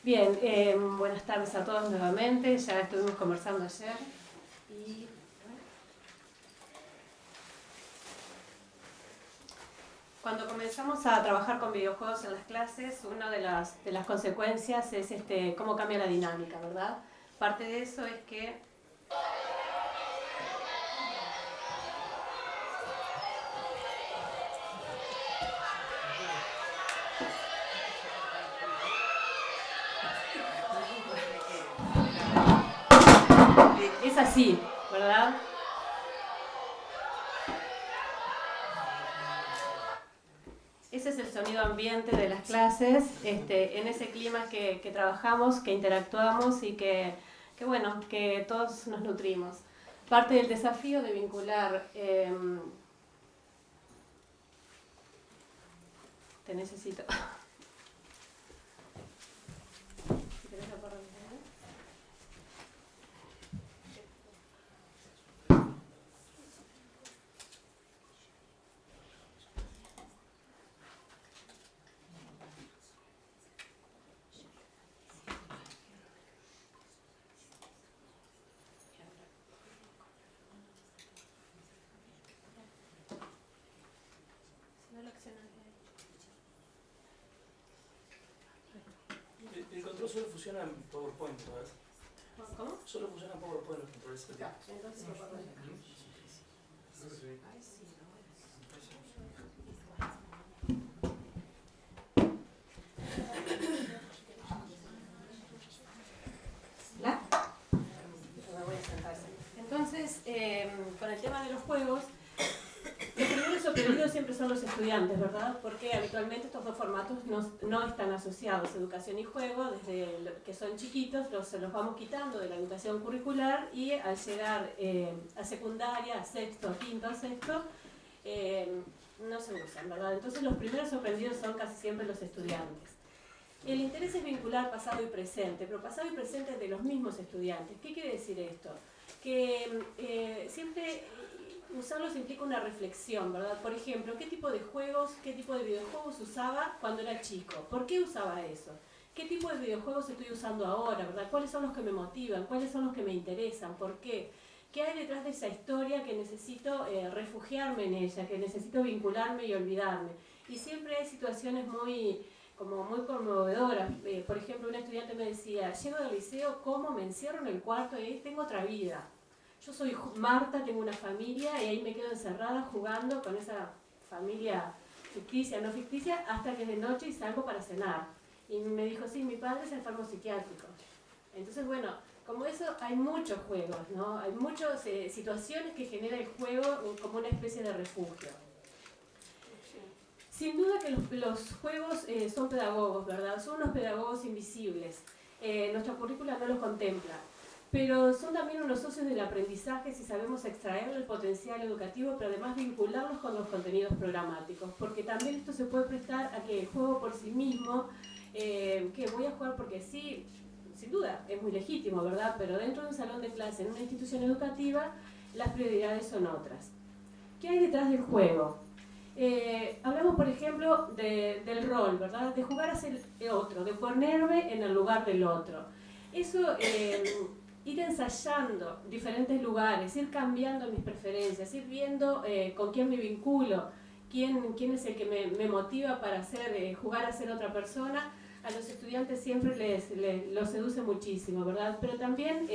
Bien, buenas tardes a todos nuevamente. Ya estuvimos conversando ayer. Cuando comenzamos a trabajar con videojuegos en las clases, una de las consecuencias es cómo cambia la dinámica, ¿verdad? Parte de eso es que es así, ¿verdad? Ese es el sonido ambiente de las clases, en ese clima que trabajamos, que interactuamos y que todos nos nutrimos. Parte del desafío de vincular... te necesito. El control solo funciona en PowerPoint, ¿verdad? ¿Cómo? Solo funciona en PowerPoint los controles. Entonces lo puedo dejar. ¿La? Me voy a sentar. Entonces, con el tema de los juegos, los primeros sorprendidos siempre son los estudiantes, ¿verdad? Porque habitualmente estos dos formatos no están asociados, educación y juego, desde que son chiquitos se los vamos quitando de la educación curricular y al llegar a secundaria, a sexto, quinto, a sexto, no se usan, ¿verdad? Entonces los primeros sorprendidos son casi siempre los estudiantes. El interés es vincular pasado y presente, pero pasado y presente de los mismos estudiantes. ¿Qué quiere decir esto? Que siempre usarlos implica una reflexión, ¿verdad? Por ejemplo, ¿qué tipo de juegos, qué tipo de videojuegos usaba cuando era chico? ¿Por qué usaba eso? ¿Qué tipo de videojuegos estoy usando ahora, verdad? ¿Cuáles son los que me motivan? ¿Cuáles son los que me interesan? ¿Por qué? ¿Qué hay detrás de esa historia que necesito refugiarme en ella, que necesito vincularme y olvidarme? Y siempre hay situaciones muy conmovedoras. Por ejemplo, un estudiante me decía, llego del liceo, ¿cómo me encierro en el cuarto y ahí tengo otra vida? Yo soy Marta, tengo una familia y ahí me quedo encerrada jugando con esa familia ficticia, no ficticia, hasta que es de noche y salgo para cenar. Y me dijo, sí, mi padre es enfermo psiquiátrico. Entonces, bueno, como eso hay muchos juegos, ¿no? Hay muchas situaciones que genera el juego como una especie de refugio. Sin duda que los juegos son pedagogos, ¿verdad? Son unos pedagogos invisibles. Nuestra currícula no los contempla. Pero son también unos socios del aprendizaje si sabemos extraer el potencial educativo, pero además vincularlos con los contenidos programáticos, porque también esto se puede prestar a que el juego por sí mismo, que voy a jugar porque sí, sin duda, es muy legítimo, ¿verdad? Pero dentro de un salón de clase, en una institución educativa, las prioridades son otras. ¿Qué hay detrás del juego? Hablamos, por ejemplo, del rol, ¿verdad? De jugar a ser otro, de ponerme en el lugar del otro. Eso... ir ensayando diferentes lugares, ir cambiando mis preferencias, ir viendo con quién me vinculo, quién es el que me motiva para jugar a ser otra persona. A los estudiantes siempre los seduce muchísimo, ¿verdad? Pero también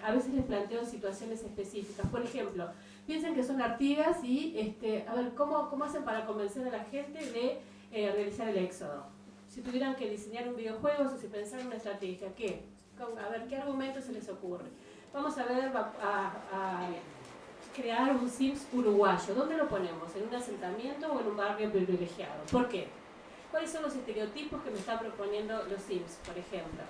a veces les planteo situaciones específicas. Por ejemplo, piensen que son Artigas y a ver, ¿cómo hacen para convencer a la gente de realizar el éxodo? Si tuvieran que diseñar un videojuego o si pensaran una estrategia, ¿qué? A ver, ¿qué argumento se les ocurre? Vamos a ver, a crear un Sims uruguayo. ¿Dónde lo ponemos? ¿En un asentamiento o en un barrio privilegiado? ¿Por qué? ¿Cuáles son los estereotipos que me están proponiendo los Sims, por ejemplo?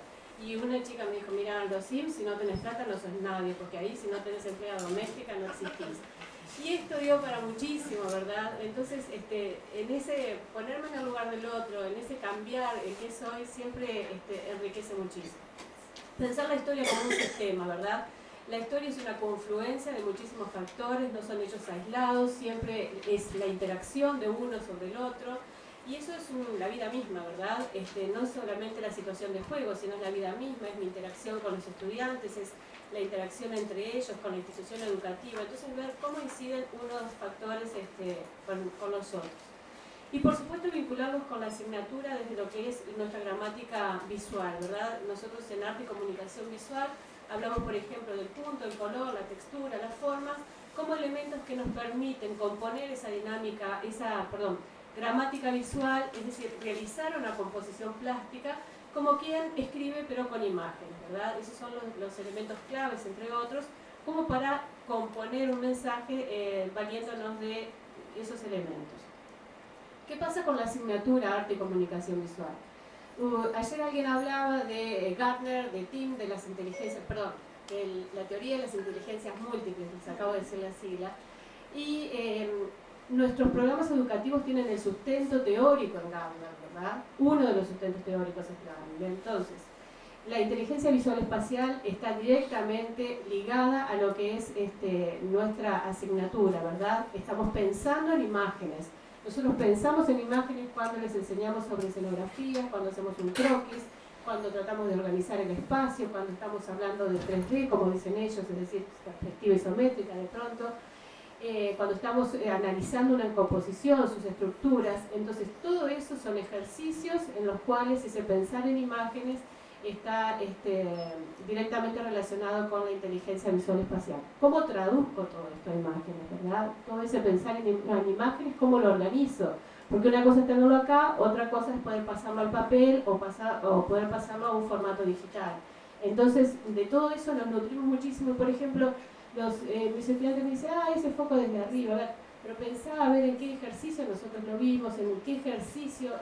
Y una chica me dijo, mira, los Sims, si no tenés plata no sos nadie, porque ahí si no tenés empleada doméstica no existís. Y esto dio para muchísimo, ¿verdad? Entonces, en ese ponerme en el lugar del otro, en ese cambiar el que soy, siempre enriquece muchísimo. Pensar la historia como un sistema, ¿verdad? La historia es una confluencia de muchísimos factores, no son hechos aislados, siempre es la interacción de uno sobre el otro. Y eso es la vida misma, ¿verdad? No solamente la situación de juego, sino es la vida misma, es mi interacción con los estudiantes, es la interacción entre ellos, con la institución educativa. Entonces, ver cómo inciden unos factores con los otros. Y por supuesto vincularlos con la asignatura desde lo que es nuestra gramática visual, ¿verdad? Nosotros en arte y comunicación visual hablamos, por ejemplo, del punto, el color, la textura, las formas, como elementos que nos permiten componer esa dinámica, gramática visual, es decir, realizar una composición plástica como quien escribe pero con imágenes, ¿verdad? Esos son los elementos claves, entre otros, como para componer un mensaje valiéndonos de esos elementos. ¿Qué pasa con la asignatura Arte y Comunicación Visual? Ayer alguien hablaba de Gartner, de TIM, de las inteligencias, de la teoría de las inteligencias múltiples, les acabo de decir la sigla, y nuestros programas educativos tienen el sustento teórico en Gardner, ¿verdad? Uno de los sustentos teóricos es Gardner. Entonces, la inteligencia visual espacial está directamente ligada a lo que es nuestra asignatura, ¿verdad? Estamos pensando en imágenes. Nosotros pensamos en imágenes cuando les enseñamos sobre escenografía, cuando hacemos un croquis, cuando tratamos de organizar el espacio, cuando estamos hablando de 3D, como dicen ellos, es decir, perspectiva isométrica de pronto, cuando estamos analizando una composición, sus estructuras. Entonces, todo eso son ejercicios en los cuales ese pensar en imágenes está directamente relacionado con la inteligencia visual espacial. ¿Cómo traduzco todo esto a imágenes, verdad? Todo ese pensar en imágenes, ¿cómo lo organizo? Porque una cosa es tenerlo acá, otra cosa es poder pasarlo al papel o poder pasarlo a un formato digital. Entonces, de todo eso nos nutrimos muchísimo. Por ejemplo, mis estudiantes me dicen, ese foco desde arriba, a ver, pero pensá a ver en qué ejercicio nosotros lo vimos, en qué ejercicio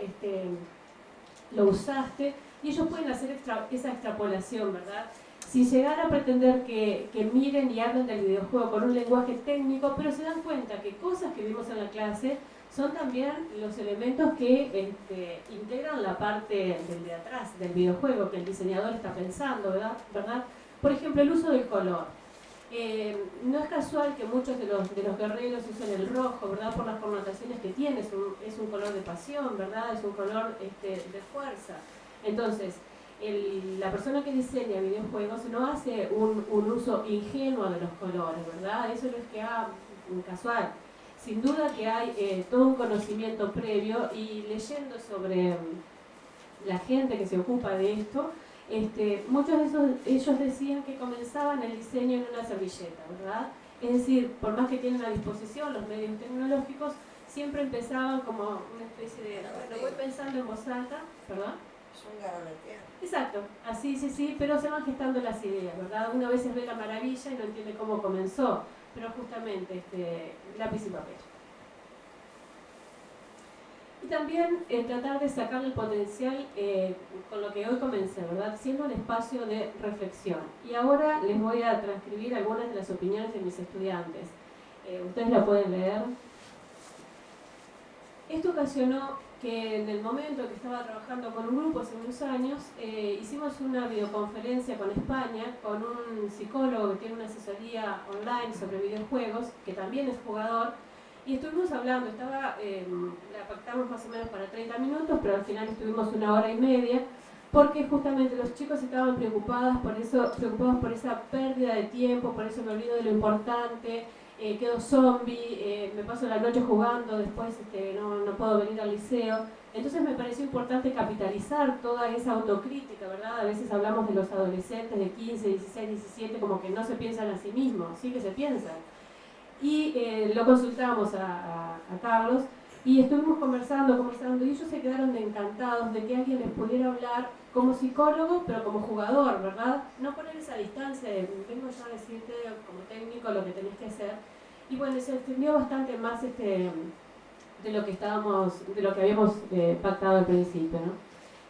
lo usaste, y ellos pueden hacer esa extrapolación, ¿verdad? Si llegara a pretender que miren y hablen del videojuego con un lenguaje técnico, pero se dan cuenta que cosas que vimos en la clase son también los elementos que integran la parte de atrás del videojuego que el diseñador está pensando, ¿verdad? Por ejemplo, el uso del color. No es casual que muchos de los guerreros usen el rojo, ¿verdad? Por las connotaciones que tiene, es un color de pasión, ¿verdad? Es un color de fuerza. Entonces, la persona que diseña videojuegos no hace un uso ingenuo de los colores, ¿verdad? Eso no es que casual. Sin duda que hay todo un conocimiento previo, y leyendo sobre la gente que se ocupa de esto, muchos de ellos decían que comenzaban el diseño en una servilleta, ¿verdad? Es decir, por más que tienen a disposición los medios tecnológicos, siempre empezaban como una especie de, lo voy pensando en voz alta, ¿perdón? Es un garroleteo. Exacto, así sí, pero se van gestando las ideas, ¿verdad? Uno a veces ve la maravilla y no entiende cómo comenzó, pero justamente lápiz y papel. Y también tratar de sacar el potencial con lo que hoy comencé, ¿verdad? Siendo un espacio de reflexión. Y ahora les voy a transcribir algunas de las opiniones de mis estudiantes. Ustedes la pueden leer. Esto ocasionó que en el momento que estaba trabajando con un grupo hace unos años, hicimos una videoconferencia con España, con un psicólogo que tiene una asesoría online sobre videojuegos, que también es jugador, y estuvimos hablando, la pactamos más o menos para 30 minutos, pero al final estuvimos 1 hora y media, porque justamente los chicos estaban preocupados por esa pérdida de tiempo, por eso me olvido de lo importante, quedo zombie, me paso la noche jugando, después no puedo venir al liceo. Entonces me pareció importante capitalizar toda esa autocrítica, ¿verdad? A veces hablamos de los adolescentes de 15, 16, 17 como que no se piensan a sí mismos, sí que se piensan. Y lo consultamos a Carlos y estuvimos conversando, y ellos se quedaron encantados de que alguien les pudiera hablar como psicólogo, pero como jugador, ¿verdad? No poner esa distancia de vengo yo a decirte como técnico lo que tenés que hacer. Y bueno, se extendió bastante más de lo que habíamos pactado al principio, ¿no?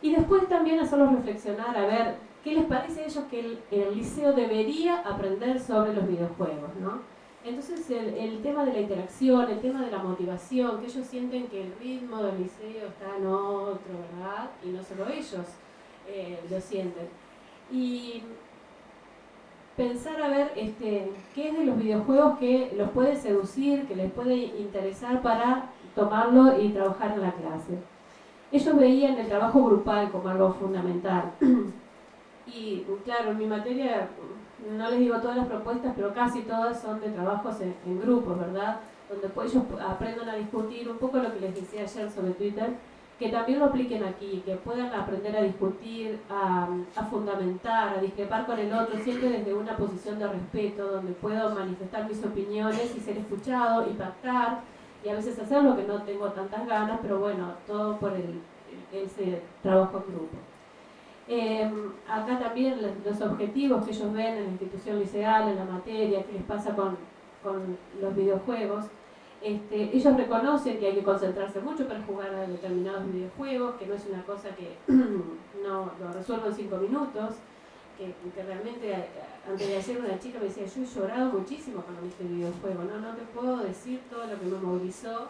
Y después también hacerlos reflexionar a ver qué les parece a ellos que el liceo debería aprender sobre los videojuegos, ¿no? Entonces el tema de la interacción, el tema de la motivación, que ellos sienten que el ritmo del liceo está en otro, ¿verdad? Y no solo ellos lo sienten. Y pensar a ver qué es de los videojuegos que los puede seducir, que les puede interesar para tomarlo y trabajar en la clase. ellos veían el trabajo grupal como algo fundamental. Y claro, en mi materia, no les digo todas las propuestas, pero casi todas son de trabajos en grupos, ¿verdad? Donde pues ellos aprendan a discutir un poco lo que les decía ayer sobre Twitter, que también lo apliquen aquí, que puedan aprender a discutir, a fundamentar, a discrepar con el otro, siempre desde una posición de respeto, donde puedo manifestar mis opiniones y ser escuchado y pactar, y a veces hacer lo que no tengo tantas ganas, pero bueno, todo por ese trabajo en grupo. Acá también los objetivos que ellos ven en la institución liceal, en la materia, qué les pasa con los videojuegos. Ellos reconocen que hay que concentrarse mucho para jugar a determinados videojuegos, que no es una cosa que no lo resuelvo en 5 minutos, que realmente, antes de ayer una chica me decía, yo he llorado muchísimo con este videojuego, no te puedo decir todo lo que me movilizó.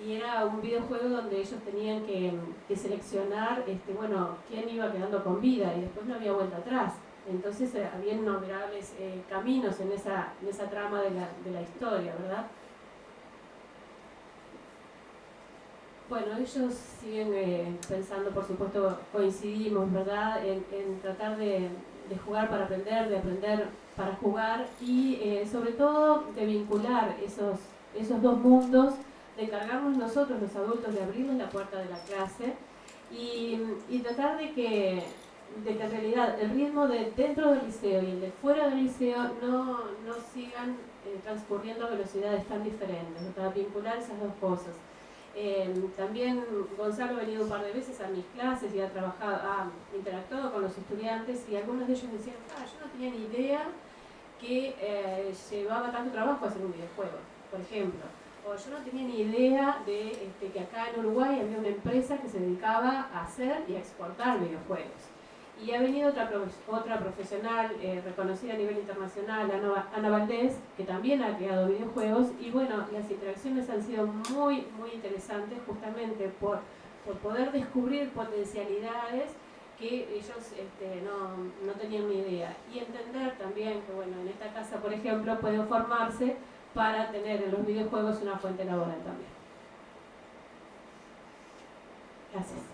Y era un videojuego donde ellos tenían que seleccionar bueno, quién iba quedando con vida, y después no había vuelta atrás. Entonces había innumerables caminos en esa trama de la historia, ¿verdad? Bueno, ellos siguen pensando, por supuesto, coincidimos, ¿verdad?, en tratar de jugar para aprender, de aprender para jugar, y sobre todo de vincular esos dos mundos, de encargarnos nosotros, los adultos, de abrirles la puerta de la clase y tratar de que en realidad el ritmo de dentro del liceo y el de fuera del liceo no sigan transcurriendo a velocidades tan diferentes, para vincular esas dos cosas. También Gonzalo ha venido un par de veces a mis clases y ha interactuado con los estudiantes, y algunos de ellos decían, yo no tenía ni idea que llevaba tanto trabajo hacer un videojuego, por ejemplo. O yo no tenía ni idea de que acá en Uruguay había una empresa que se dedicaba a hacer y a exportar videojuegos. Y ha venido otra profesional reconocida a nivel internacional, Ana Valdés, que también ha creado videojuegos, y bueno, las interacciones han sido muy, muy interesantes, justamente por poder descubrir potencialidades que ellos no tenían ni idea. Y entender también que, bueno, en esta casa, por ejemplo, pueden formarse para tener en los videojuegos una fuente laboral también. Gracias.